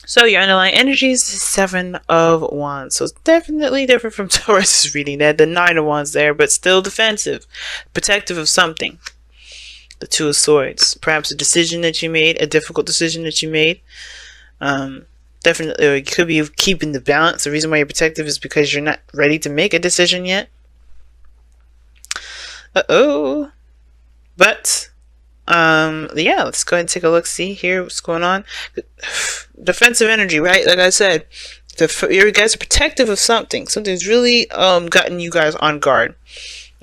So your underlying energy is the Seven of Wands. So it's definitely different from Taurus' reading. They had the Nine of Wands there, but still defensive, protective of something. The Two of Swords. Perhaps a decision that you made, a difficult decision that you made. Definitely, or it could be keeping the balance. The reason why you're protective is because you're not ready to make a decision yet. Uh-oh. But, yeah, let's go ahead and take a look, see here what's going on. Defensive energy, right? Like I said, you guys are protective of something. Something's really gotten you guys on guard.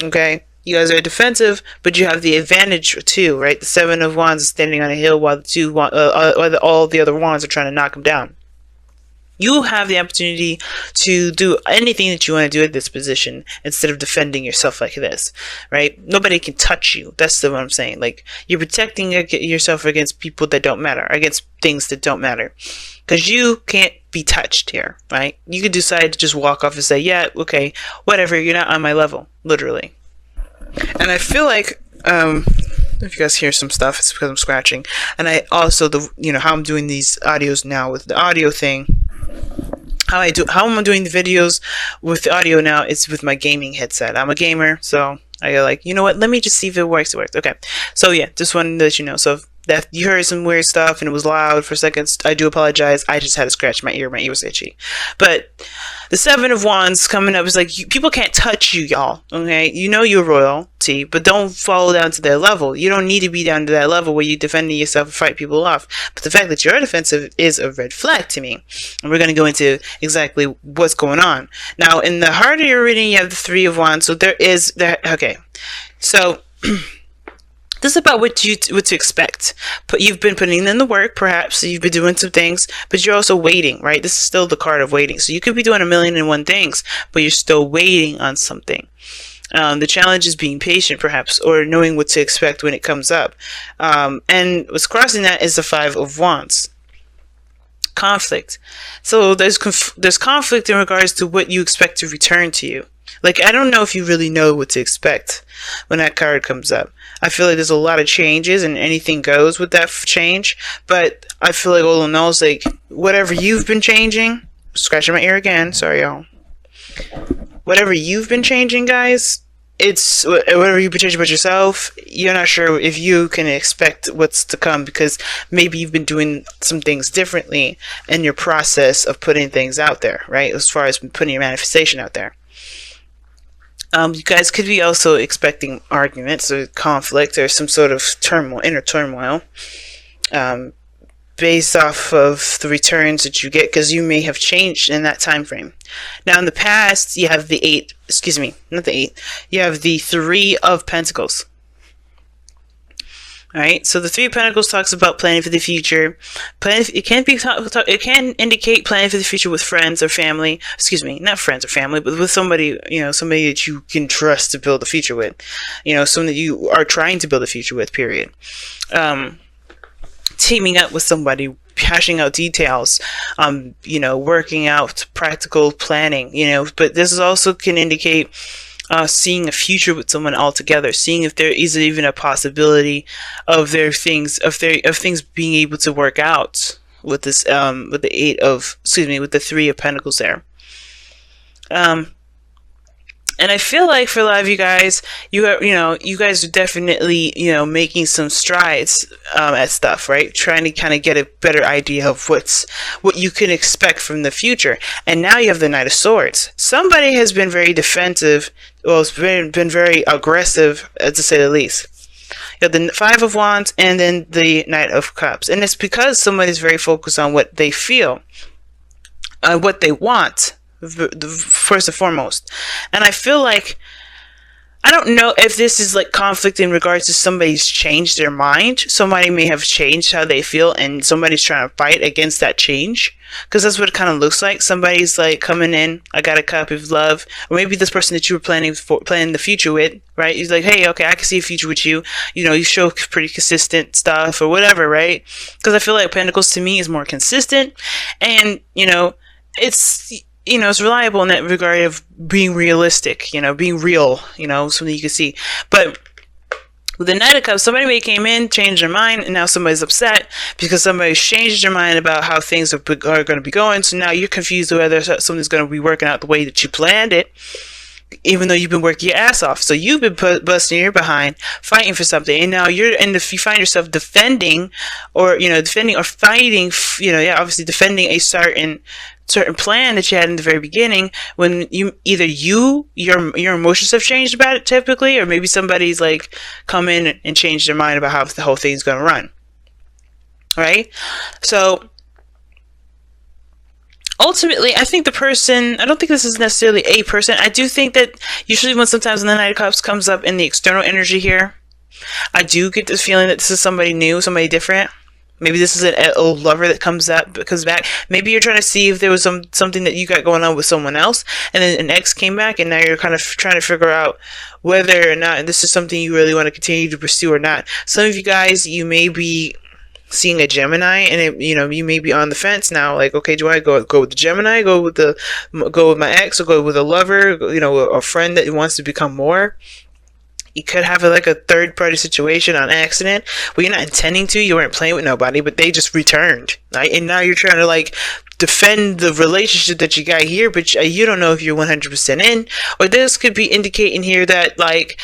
Okay? You guys are defensive, but you have the advantage too, right? The Seven of Wands is standing on a hill while all the other wands are trying to knock him down. You have the opportunity to do anything that you want to do at this position instead of defending yourself like this, right? Nobody can touch you. That's what I'm saying. Like, you're protecting yourself against people that don't matter, against things that don't matter. Because you can't be touched here, right? You could decide to just walk off and say, yeah, okay, whatever, you're not on my level, literally. And I feel like, if you guys hear some stuff, it's because I'm scratching. And I also, how I'm doing these audios now with the audio thing, how I'm doing the videos with the audio now is with my gaming headset. I'm a gamer, so I go like, you know what, let me just see if it works. Okay, so yeah, just wanted to let you know. So if that you heard some weird stuff and it was loud for seconds, I do apologize. I just had to scratch my ear was itchy. But the Seven of Wands coming up is like, people can't touch you, y'all. Okay, you know you're royalty, but don't fall down to their level. You don't need to be down to that level where you're defending yourself and fight people off. But the fact that you're defensive is a red flag to me. And we're going to go into exactly what's going on. Now, in the heart of your reading, you have the Three of Wands. So there is that. Okay, so this is about what to expect. But you've been putting in the work, perhaps. You've been doing some things, but you're also waiting, right? This is still the card of waiting. So you could be doing 1,000,001 things, but you're still waiting on something. The challenge is being patient, perhaps, or knowing what to expect when it comes up. And what's crossing that is the Five of Wands. Conflict. So there's conflict in regards to what you expect to return to you. Like, I don't know if you really know what to expect when that card comes up. I feel like there's a lot of changes and anything goes with that change. But I feel like all in all, it's like, whatever you've been changing, scratching my ear again, sorry y'all. Whatever you've been changing, guys, it's whatever you've been changing about yourself, you're not sure if you can expect what's to come because maybe you've been doing some things differently in your process of putting things out there, right? As far as putting your manifestation out there. You guys could be also expecting arguments or conflict or some sort of turmoil, inner turmoil, based off of the returns that you get, because you may have changed in that time frame. Now, in the past, you have you have the Three of Pentacles. All right, so the Three of Pentacles talks about planning for the future. It can indicate planning for the future with friends or family. Not friends or family, but with somebody, somebody that you can trust to build a future with. Someone that you are trying to build a future with. Period. Teaming up with somebody, hashing out details, working out practical planning. But this is also can indicate seeing a future with someone altogether, seeing if there is even a possibility of things being able to work out with this with the Three of Pentacles there. And I feel like for a lot of you guys, you guys are definitely, making some strides at stuff, right? Trying to kind of get a better idea of what you can expect from the future. And now you have the Knight of Swords. Somebody has been very defensive, it's been very aggressive, to say the least. You have the Five of Wands and then the Knight of Cups. And it's because somebody's very focused on what they feel, what they want, first and foremost. And I feel like, I don't know if this is like conflict in regards to somebody's changed their mind. Somebody may have changed how they feel and somebody's trying to fight against that change, because that's what it kind of looks like. Somebody's like coming in, I got a copy of love, or maybe this person that you were planning the future with, right? He's like, hey, okay, I can see a future with you. You show pretty consistent stuff or whatever, right? Because I feel like Pentacles to me is more consistent, and it's reliable in that regard of being realistic, being real, something you can see. But With the Knight of Cups, somebody may came in, changed their mind, and now somebody's upset because somebody's changed their mind about how things are going to be going. So now you're confused whether something's going to be working out the way that you planned it, even though you've been working your ass off. So you've been busting your behind, fighting for something, and now you find yourself defending, or fighting, obviously defending a certain plan that you had in the very beginning, when your emotions have changed about it typically, or maybe somebody's like come in and changed their mind about how the whole thing's going to run, right? So ultimately, I think I don't think this is necessarily a person. I do think that usually sometimes when the Knight of Cups comes up in the external energy here, I do get this feeling that this is somebody new, somebody different. Maybe this is an old lover that comes back. Maybe you're trying to see if there was something that you got going on with someone else, and then an ex came back, and now you're kind of trying to figure out whether or not this is something you really want to continue to pursue or not. Some of you guys, you may be seeing a Gemini, and you may be on the fence now, like, okay, do I go with the Gemini, go with my ex, or go with a lover, a friend that wants to become more? You could have like a third party situation on accident where you're not intending to, you weren't playing with nobody, but they just returned, right? And now you're trying to like defend the relationship that you got here, but you don't know if you're 100% in. Or this could be indicating here that, like,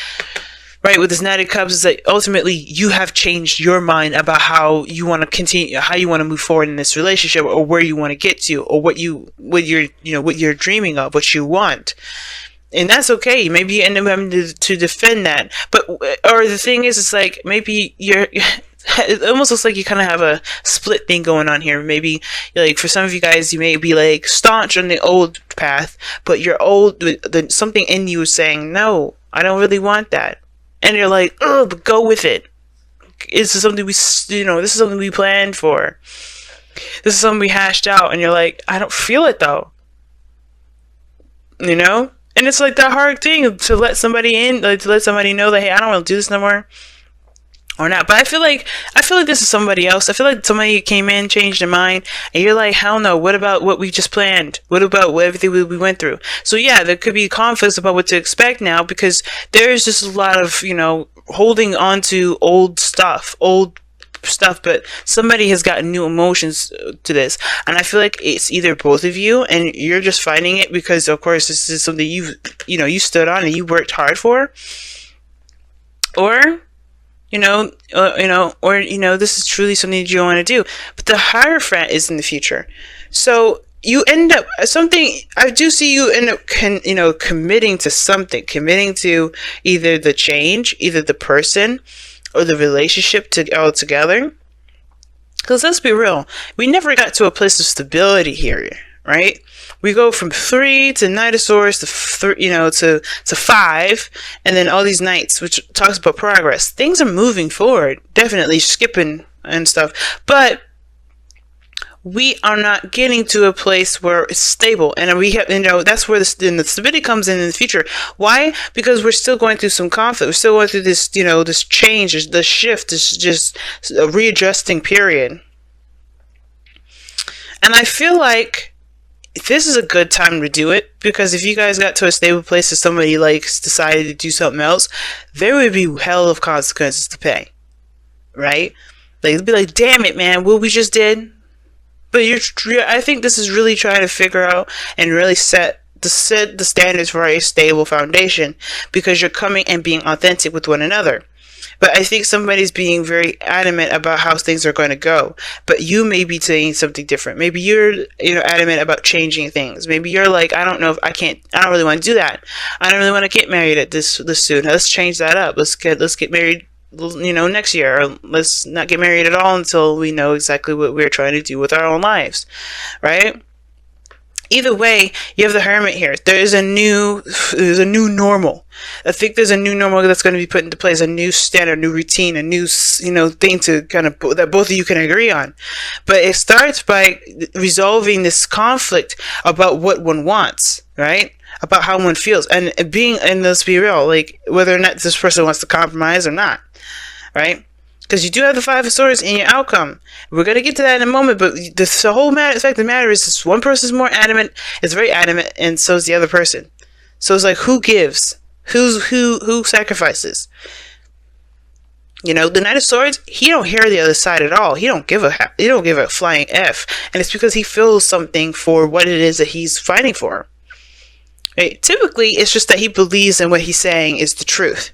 right, with this Knight of Cups, is that ultimately you have changed your mind about how you want to continue, how you want to move forward in this relationship, or where you want to get to, or what you're dreaming of, what you want. And that's okay. Maybe you end up having to defend that. Or the thing is, it's like, maybe it almost looks like you kind of have a split thing going on here. Maybe, like, for some of you guys, you may be like staunch on the old path, but something in you is saying, no, I don't really want that. And you're like, oh, but go with it. This is something this is something we planned for. This is something we hashed out. And you're like, I don't feel it though. And it's like that hard thing to let somebody in, like to let somebody know that, hey, I don't want to do this no more, or not. But I feel like this is somebody else. I feel like somebody came in, changed their mind, and you're like, hell no. What about what we just planned? What about everything we went through? So yeah, there could be conflicts about what to expect now, because there's just a lot of holding on to old stuff, but somebody has gotten new emotions to this, and I feel like it's either both of you, and you're just finding it because, of course, this is something you stood on and you worked hard for, or this is truly something that you want to do. But the Hierophant is in the future, so you end up I do see you end up committing to something, committing to either the change, either the person, or the relationship all together. Because let's be real, we never got to a place of stability here, right? We go from 3 to Knight of Swords to 5, and then all these Knights, which talks about progress. Things are moving forward, definitely skipping and stuff, but we are not getting to a place where it's stable, and we have, that's where the stability comes in the future. Why? Because we're still going through some conflict. We're still going through this, this change, this shift, this just a readjusting period. And I feel like this is a good time to do it, because if you guys got to a stable place and somebody decided to do something else, there would be hell of consequences to pay, right? Like, it'd be like, damn it, man, what we just did. But I think this is really trying to figure out and really set the standards for a stable foundation, because you're coming and being authentic with one another. But I think somebody's being very adamant about how things are going to go. But you may be saying something different. Maybe you're adamant about changing things. Maybe you're like, I don't really want to do that. I don't really want to get married at this soon. Let's change that up. Let's get married next year, or let's not get married at all until we know exactly what we're trying to do with our own lives, right? Either way, you have the Hermit here. There's a new normal. I think there's a new normal that's going to be put into place, a new standard, new routine, a new thing to kind of that both of you can agree on. But it starts by resolving this conflict about what one wants, right? About how one feels, and let's be real, like whether or not this person wants to compromise or not. Right? Because you do have the 5 of Swords in your outcome. We're going to get to that in a moment, but the whole fact of the matter is this one person is more adamant, is very adamant, and so is the other person. So it's like, who gives? Who sacrifices? You know, the Knight of Swords, he don't hear the other side at all. He don't give a flying F. And it's because he feels something for what it is that he's fighting for. Right? Typically, it's just that he believes in what he's saying is the truth.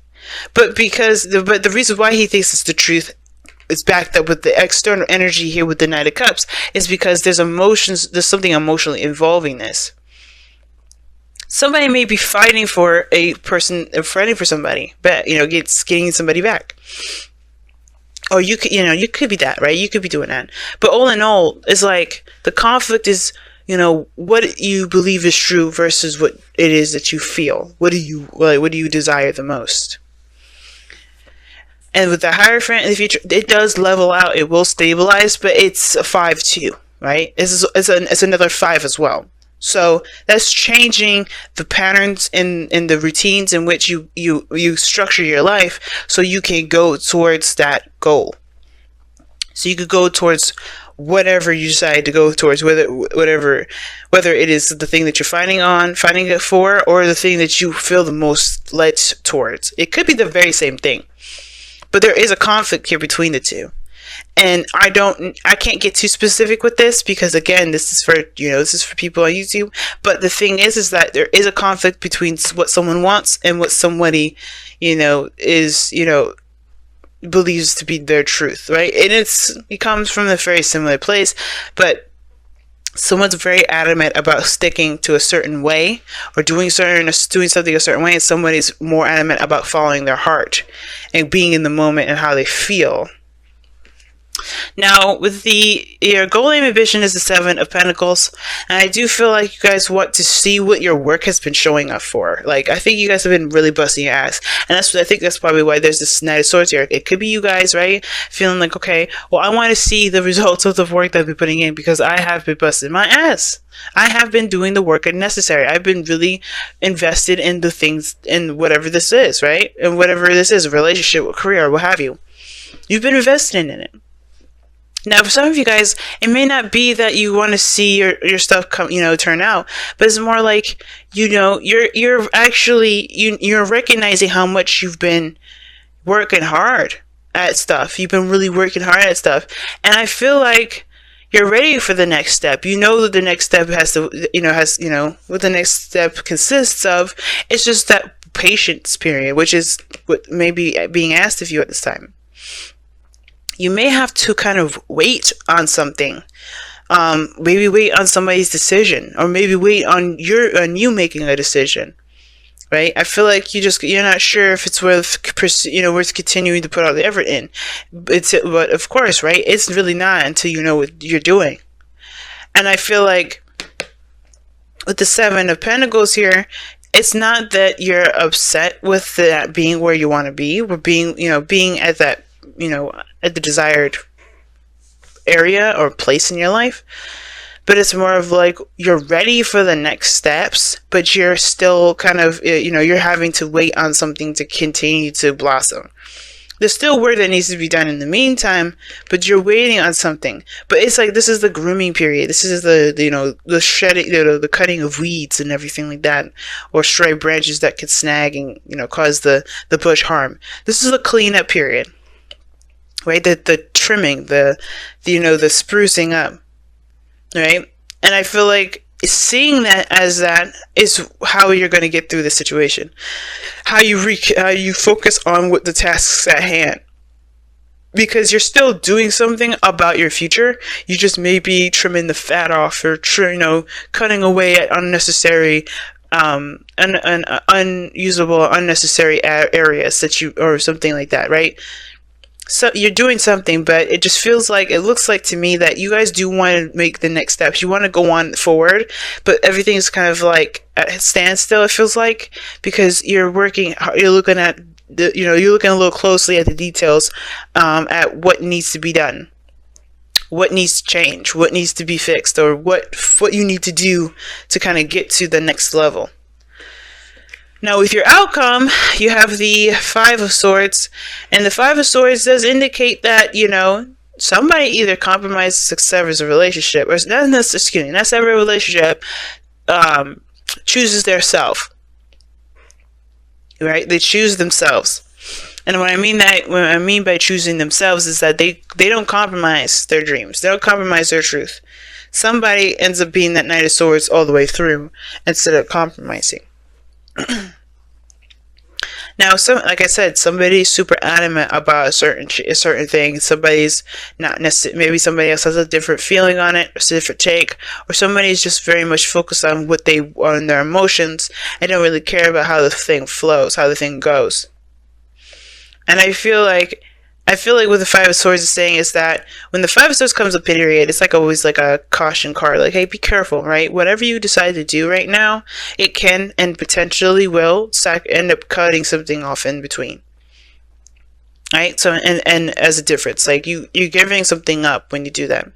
But the reason why he thinks it's the truth is backed up with the external energy here with the Knight of Cups is because there's something emotionally involving this. Somebody may be fighting for a person, fighting for somebody, but getting somebody back. Or you could be that, right? You could be doing that. But all in all, it's like the conflict is, what you believe is true versus what it is that you feel. What do you desire the most? And with the Hierophant in the future, it does level out. It will stabilize, but it's a 5-2, right? It's another 5 as well. So that's changing the patterns in the routines in which you structure your life so you can go towards that goal. So you could go towards whatever you decide to go towards, whether it is the thing that you're fighting it for, or the thing that you feel the most led towards. It could be the very same thing, but there is a conflict here between the two. And I can't get too specific with this because, again, this is for people on YouTube. But the thing is that there is a conflict between what someone wants and what somebody, believes to be their truth, right? And it comes from a very similar place, but someone's very adamant about sticking to a certain way or doing something a certain way, and somebody's more adamant about following their heart and being in the moment and how they feel. Now, with your goal, aim, ambition is the 7 of Pentacles, and I do feel like you guys want to see what your work has been showing up for. Like, I think you guys have been really busting your ass, and I think that's probably why there's this Knight of Swords here. It could be you guys, right? Feeling like, okay, well, I want to see the results of the work that I've been putting in because I have been busting my ass. I have been doing the work necessary. I've been really invested in the things, in whatever this is, right? And whatever this is, a relationship, a career, what have you. You've been investing in it. Now, for some of you guys, it may not be that you want to see your stuff turn out, but it's more like, you're actually, you're recognizing how much you've been working hard at stuff. You've been really working hard at stuff. And I feel like you're ready for the next step. You know that the next step what the next step consists of. It's just that patience period, which is what may be being asked of you at this time. You may have to kind of wait on something. Maybe wait on somebody's decision, or maybe wait on you making a decision, right? I feel like you're not sure if it's worth continuing to put all the effort in. But of course, right? It's really not until you know what you're doing. And I feel like with the 7 of Pentacles here, it's not that you're upset with that being where you want to be, or being at that, at the desired area or place in your life, but it's more of like you're ready for the next steps, but you're still kind of, you're having to wait on something to continue to blossom. There's still work that needs to be done in the meantime, but you're waiting on something. But it's like, this is the grooming period. This is the shedding, the cutting of weeds and everything like that, or stray branches that could snag and, cause the bush harm. This is the cleanup period. Right, the trimming, the sprucing up, right? And I feel like seeing that is how you're going to get through the situation. How you focus on what the tasks at hand, because you're still doing something about your future. You just may be trimming the fat off, or cutting away at unnecessary, unusable, unnecessary areas or something like that, right? So you're doing something, but it just looks like to me that you guys do want to make the next steps. You want to go on forward, but everything is kind of like at a standstill, it feels like, because you're looking at you're looking a little closely at the details, at what needs to be done, what needs to change, what needs to be fixed, or what you need to do to kind of get to the next level. Now, with your outcome, you have the 5 of Swords, and the 5 of Swords does indicate that, somebody either compromises or severs a relationship, or not severs a relationship, chooses their self, right? They choose themselves. And what I mean by choosing themselves is that they don't compromise their dreams. They don't compromise their truth. Somebody ends up being that Knight of Swords all the way through instead of compromising. Now, like I said, somebody's super adamant about a certain thing. Somebody's not necessarily, maybe somebody else has a different feeling on it, or a different take, or somebody's just very much focused on on their emotions and don't really care about how the thing flows, how the thing goes. And I feel like what the Five of Swords is saying is that when the Five of Swords comes up, period, it's like always like a caution card. Like, hey, be careful, right? Whatever you decide to do right now, it can and potentially will end up cutting something off in between. Right? So, and as a difference, like you're giving something up when you do that.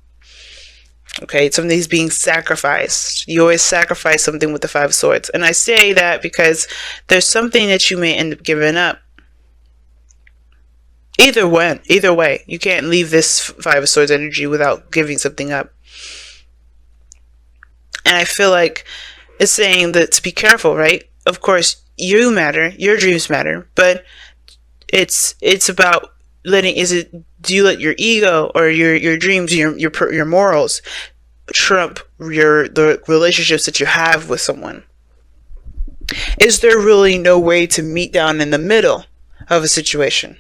Okay, something's being sacrificed. You always sacrifice something with the Five of Swords. And I say that because there's something that you may end up giving up. Either way, you can't leave this Five of Swords energy without giving something up. And I feel like it's saying that to be careful, right? Of course, you matter, your dreams matter, but it's about do you let your ego or your dreams, your morals trump the relationships that you have with someone? Is there really no way to meet down in the middle of a situation?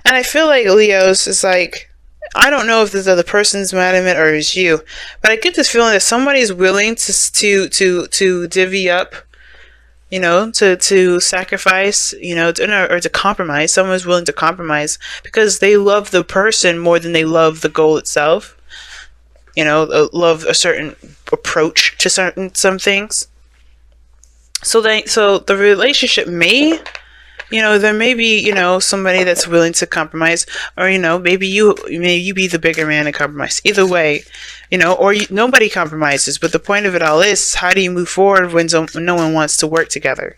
And I feel like Leo's is like, I don't know if this other person's mad at it or it's you, but I get this feeling that somebody's willing to divvy up, to sacrifice, or to compromise. Someone's willing to compromise because they love the person more than they love the goal itself. Love a certain approach to some things. So the relationship may. There may be, somebody that's willing to compromise, or, maybe you be the bigger man and compromise. Either way, or nobody compromises. But the point of it all is, how do you move forward when no one wants to work together?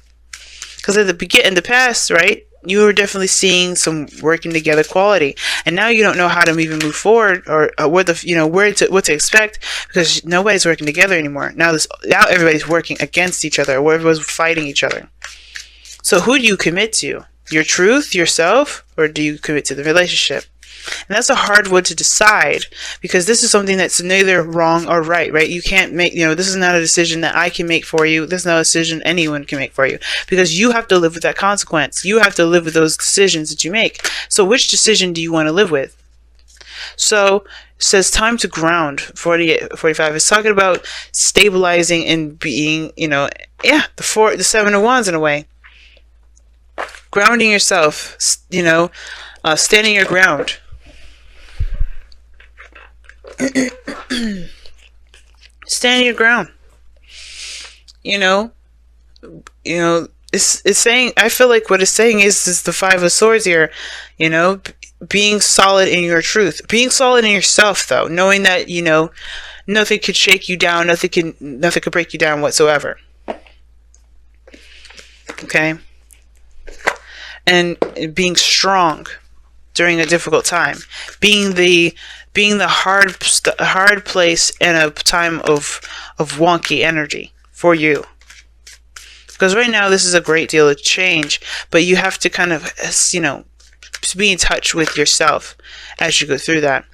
Because in the past, right, you were definitely seeing some working together quality, and now you don't know how to even move forward or what to expect because nobody's working together anymore. Now everybody's working against each other, or everyone's fighting each other. So who do you commit to? Your truth, yourself, or do you commit to the relationship? And that's a hard one to decide because this is something that's neither wrong or right? You can't make, this is not a decision that I can make for you. This is not a decision anyone can make for you because you have to live with that consequence. You have to live with those decisions that you make. So which decision do you want to live with? So it says time to ground. 45 is talking about stabilizing and being, the Seven of Wands in a way. Grounding yourself, standing your ground. Standing your ground. It's saying, I feel like what it's saying is the Five of Swords here, being solid in your truth, being solid in yourself though, knowing that, nothing could shake you down, nothing could break you down whatsoever. Okay? And being strong during a difficult time, being the hard place in a time of wonky energy for you. Because right now this is a great deal of change, but you have to kind of, be in touch with yourself as you go through that.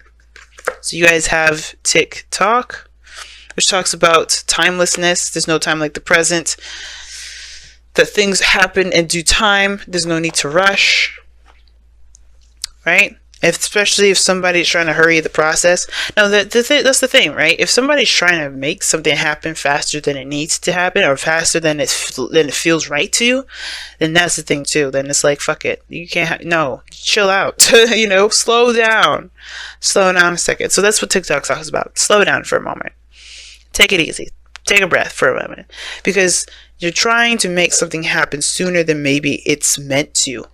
So you guys have Tick Talk, which talks about timelessness. There's no time like the present. That things happen in due time. There's no need to rush. Right? Especially if somebody's trying to hurry the process. Now, that's the thing, right? If somebody's trying to make something happen faster than it needs to happen, or faster than it feels right to you, then that's the thing too. Then it's like, fuck it. You can't, no, chill out. Slow down. Slow down a second. So that's what TikTok talks about. Slow down for a moment. Take it easy. Take a breath for a moment. Because you're trying to make something happen sooner than maybe it's meant to.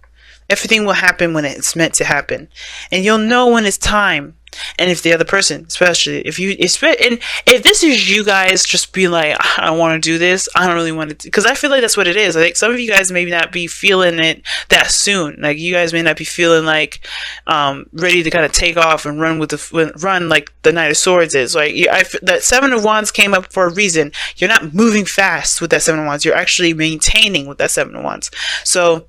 Everything will happen when it's meant to happen. And you'll know when it's time. And if the other person, especially if this is you guys just being like, I don't want to do this, I don't really want to, because I feel like that's what it is. I think some of you guys may not be feeling it that soon. Like you guys may not be feeling like ready to kind of take off and run like the Knight of Swords is. Like that Seven of Wands came up for a reason. You're not moving fast with that Seven of Wands. You're actually maintaining with that Seven of Wands. So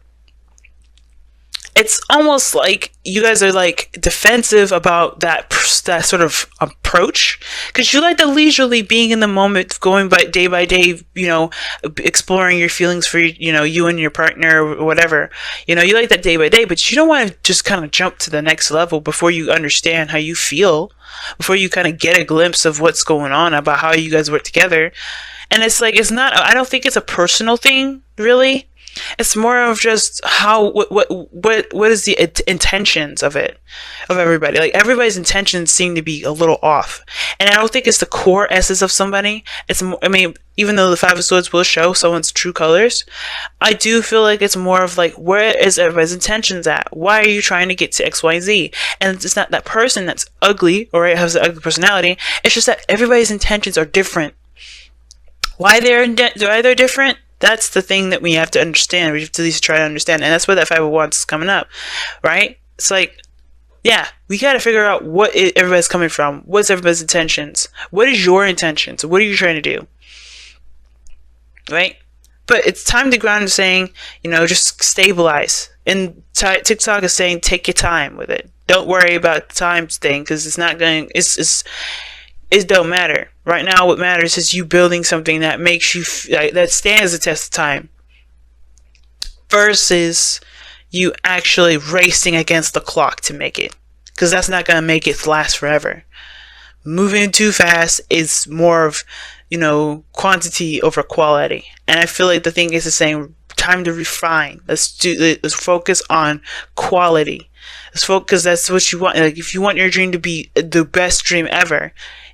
it's almost like you guys are like defensive about that sort of approach, because you like the leisurely being in the moment, going by day, exploring your feelings for you and your partner or whatever. You like that day by day, but you don't want to just kind of jump to the next level before you understand how you feel, before you kind of get a glimpse of what's going on about how you guys work together. And it's like, it's not, I don't think it's a personal thing, really. It's more of just how what is the intentions of it, of everybody. Like, everybody's intentions seem to be a little off, and I don't think it's the core essence of somebody. It's more, I mean, even though the Five of Swords will show someone's true colors, I do feel like it's more of like, where is everybody's intentions at? Why are you trying to get to X, Y, and Z? And it's not that person that's ugly or has an ugly personality. It's just that everybody's intentions are different. Why they're different? That's the thing that we have to understand. We have to at least try to understand. And that's where that 5 of Wands is coming up, right? It's like, yeah, we got to figure out everybody's coming from. What's everybody's intentions? What is your intentions? What are you trying to do? Right? But it's time to ground, saying, just stabilize. And TikTok is saying, take your time with it. Don't worry about the time thing, because it's not going, it don't matter. Right now, what matters is you building something that makes you, that stands the test of time, versus you actually racing against the clock to make it, because that's not going to make it last forever. Moving too fast is more of, quantity over quality. And I feel like the thing is the same. Time to refine. Let's focus on quality. Let's focus, that's what you want. Like, if you want your dream to be the best dream ever,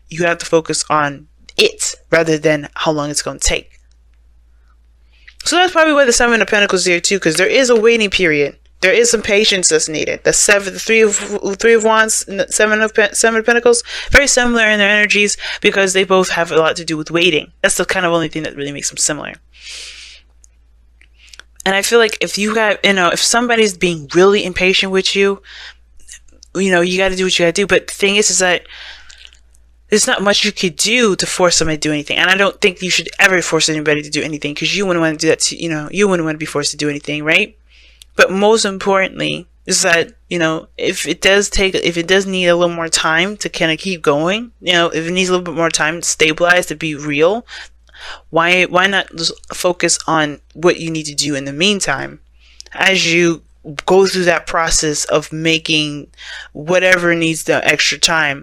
you have to focus on it rather than how long it's going to take. So that's probably why the 7 of Pentacles is here too, because there is a waiting period. There is some patience that's needed. The 3 of Wands, and the 7 of Pentacles, very similar in their energies, because they both have a lot to do with waiting. That's the kind of only thing that really makes them similar. And I feel like if you got, if somebody's being really impatient with you, you got to do what you got to do. But the thing is that there's not much you could do to force somebody to do anything. And I don't think you should ever force anybody to do anything, because you wouldn't want to do that you wouldn't want to be forced to do anything, right? But most importantly is that, if it does need a little more time to kind of keep going, if it needs a little bit more time to stabilize, to be real, why not just focus on what you need to do in the meantime, as you go through that process of making whatever needs the extra time